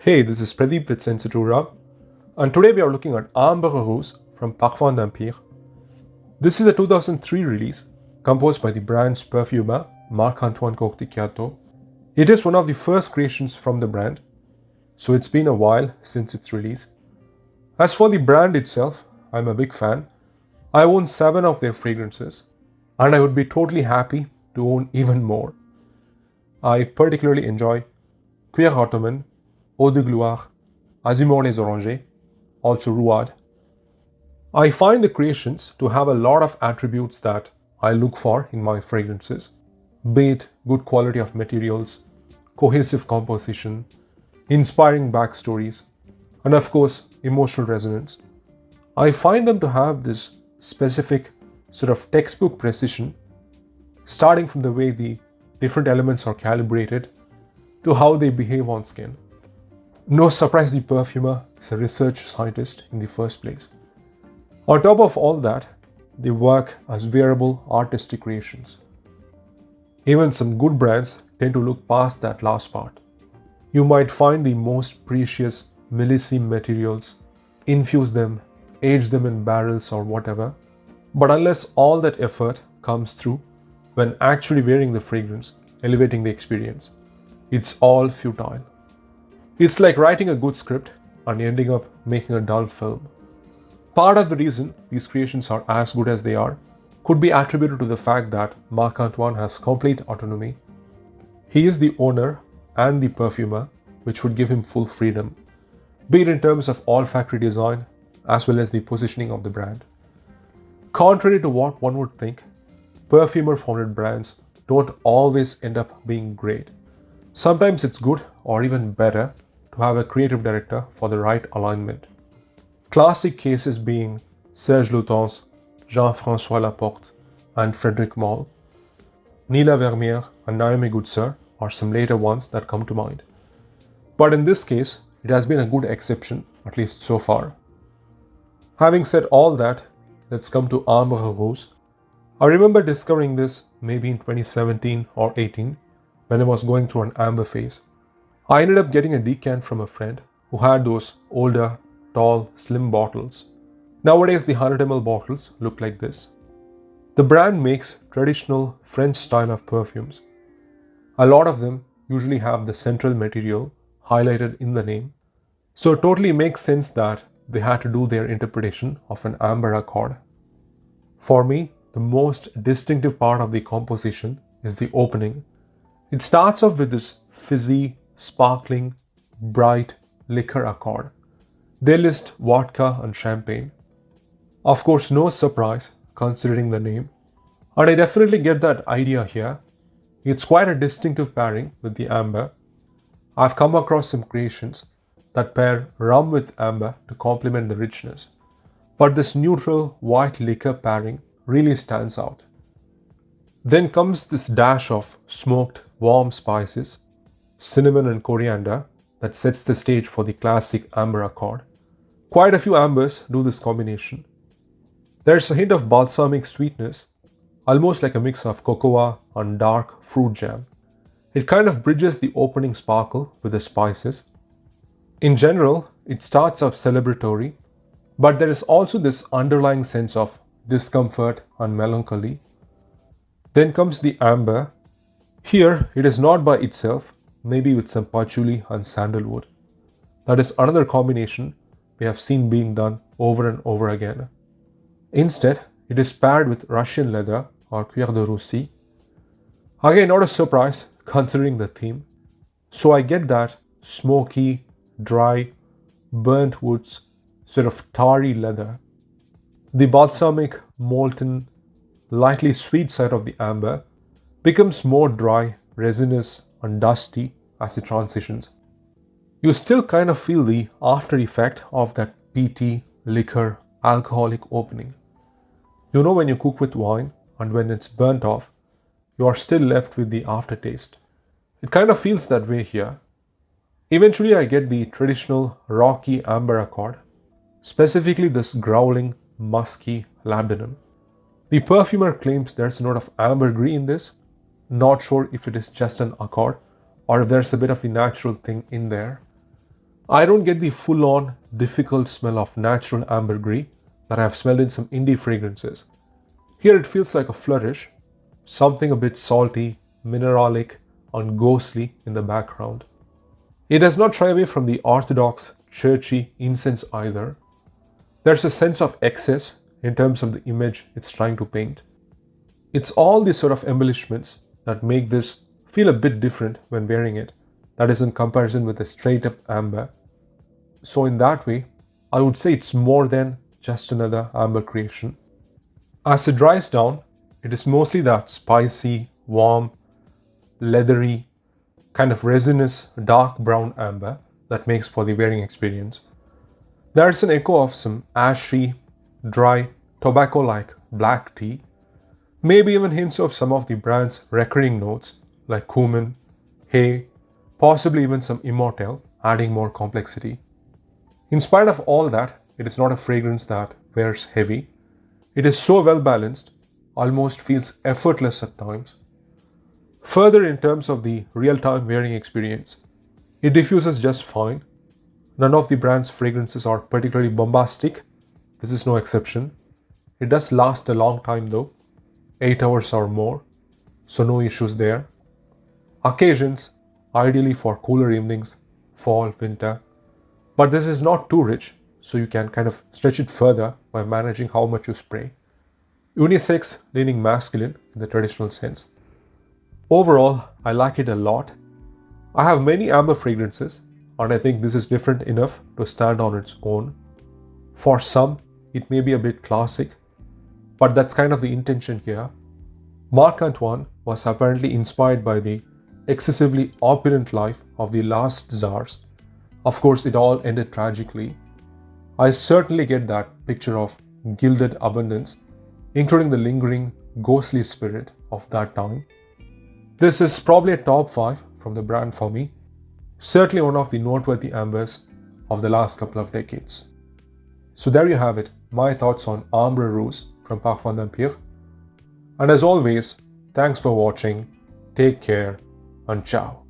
Hey, this is Pradeep with Sensitura, and today we are looking at Ambre Russe from Parfum d'Empire. This is a 2003 release composed by the brand's perfumer Marc-Antoine Corticato. It is one of the first creations from the brand, so it's been a while since its release. As for the brand itself, I'm a big fan. I own 7 of their fragrances, and I would be totally happy to own even more. I particularly enjoy Cuir Ottoman, Eau de Gloire, Azumor les Orangers, also Rouad. I find the creations to have a lot of attributes that I look for in my fragrances, be it good quality of materials, cohesive composition, inspiring backstories, and of course, emotional resonance. I find them to have this specific sort of textbook precision, starting from the way the different elements are calibrated to how they behave on skin. No surprise the perfumer is a research scientist in the first place. On top of all that, they work as wearable artistic creations. Even some good brands tend to look past that last part. You might find the most precious millésime materials, infuse them, age them in barrels or whatever, but unless all that effort comes through when actually wearing the fragrance, elevating the experience, it's all futile. It's like writing a good script and ending up making a dull film. Part of the reason these creations are as good as they are could be attributed to the fact that Marc-Antoine has complete autonomy. He is the owner and the perfumer, which would give him full freedom, be it in terms of olfactory design as well as the positioning of the brand. Contrary to what one would think, perfumer-founded brands don't always end up being great. Sometimes it's good or even better to have a creative director for the right alignment. Classic cases being Serge Lutens, Jean-François Laporte, and Frederic Malle. Nila Vermeer and Naomi Goodsir are some later ones that come to mind. But in this case, it has been a good exception, at least so far. Having said all that, let's come to Ambre Russe. I remember discovering this maybe in 2017 or 18 when I was going through an amber phase. I ended up getting a decant from a friend who had those older, tall, slim bottles. Nowadays, the 100 ml bottles look like this. The brand makes traditional French style of perfumes. A lot of them usually have the central material highlighted in the name, so it totally makes sense that they had to do their interpretation of an amber accord. For me, the most distinctive part of the composition is the opening. It starts off with this fizzy, sparkling, bright liquor accord. They list vodka and champagne. Of course, no surprise considering the name. And I definitely get that idea here. It's quite a distinctive pairing with the amber. I've come across some creations that pair rum with amber to complement the richness. But this neutral white liquor pairing really stands out. Then comes this dash of smoked warm spices, cinnamon and coriander, that sets the stage for the classic amber accord. Quite a few ambers do this combination. There's a hint of balsamic sweetness, almost like a mix of cocoa and dark fruit jam. It kind of bridges the opening sparkle with the spices. In general, it starts off celebratory, but there is also this underlying sense of discomfort and melancholy. Then comes the amber. Here, it is not by itself, maybe with some patchouli and sandalwood. That is another combination we have seen being done over and over again. Instead, it is paired with Russian leather or Cuir de Russie. Again, not a surprise considering the theme. So I get that smoky, dry, burnt woods, sort of tarry leather. The balsamic, molten, lightly sweet side of the amber becomes more dry, resinous, and dusty as it transitions. You still kind of feel the after effect of that peaty, liquor, alcoholic opening. You know when you cook with wine and when it's burnt off, you are still left with the aftertaste. It kind of feels that way here. Eventually I get the traditional rocky amber accord, specifically this growling, musky labdanum. The perfumer claims there's a note of ambergris in this. Not sure if it is just an accord or if there's a bit of the natural thing in there. I don't get the full-on difficult smell of natural ambergris that I have smelled in some indie fragrances. Here it feels like a flourish, something a bit salty, mineralic, and ghostly in the background. It does not shy away from the orthodox, churchy incense either. There's a sense of excess in terms of the image it's trying to paint. It's all these sort of embellishments that make this feel a bit different when wearing it, that is in comparison with a straight up amber. So in that way, I would say it's more than just another amber creation. As it dries down, it is mostly that spicy, warm, leathery, kind of resinous dark brown amber that makes for the wearing experience. There's an echo of some ashy, dry, tobacco-like black tea, maybe even hints of some of the brand's recurring notes like cumin, hay, possibly even some immortelle, adding more complexity. In spite of all that, it is not a fragrance that wears heavy. It is so well balanced, almost feels effortless at times. Further, in terms of the real-time wearing experience, it diffuses just fine. None of the brand's fragrances are particularly bombastic. This is no exception. It does last a long time though, 8 hours or more, so no issues there. Occasions, ideally for cooler evenings, fall, winter, but this is not too rich, so you can kind of stretch it further by managing how much you spray. Unisex, leaning masculine in the traditional sense. Overall, I like it a lot. I have many amber fragrances, and I think this is different enough to stand on its own. For some, it may be a bit classic, but that's kind of the intention here. Marc Antoine was apparently inspired by the excessively opulent life of the last czars. Of course, it all ended tragically. I certainly get that picture of gilded abundance, including the lingering, ghostly spirit of that time. This is probably a top 5 from the brand for me. Certainly one of the noteworthy ambers of the last couple of decades. So there you have it, my thoughts on Ambre Russe from Parfum d'Empire. And as always, thanks for watching, take care, and ciao.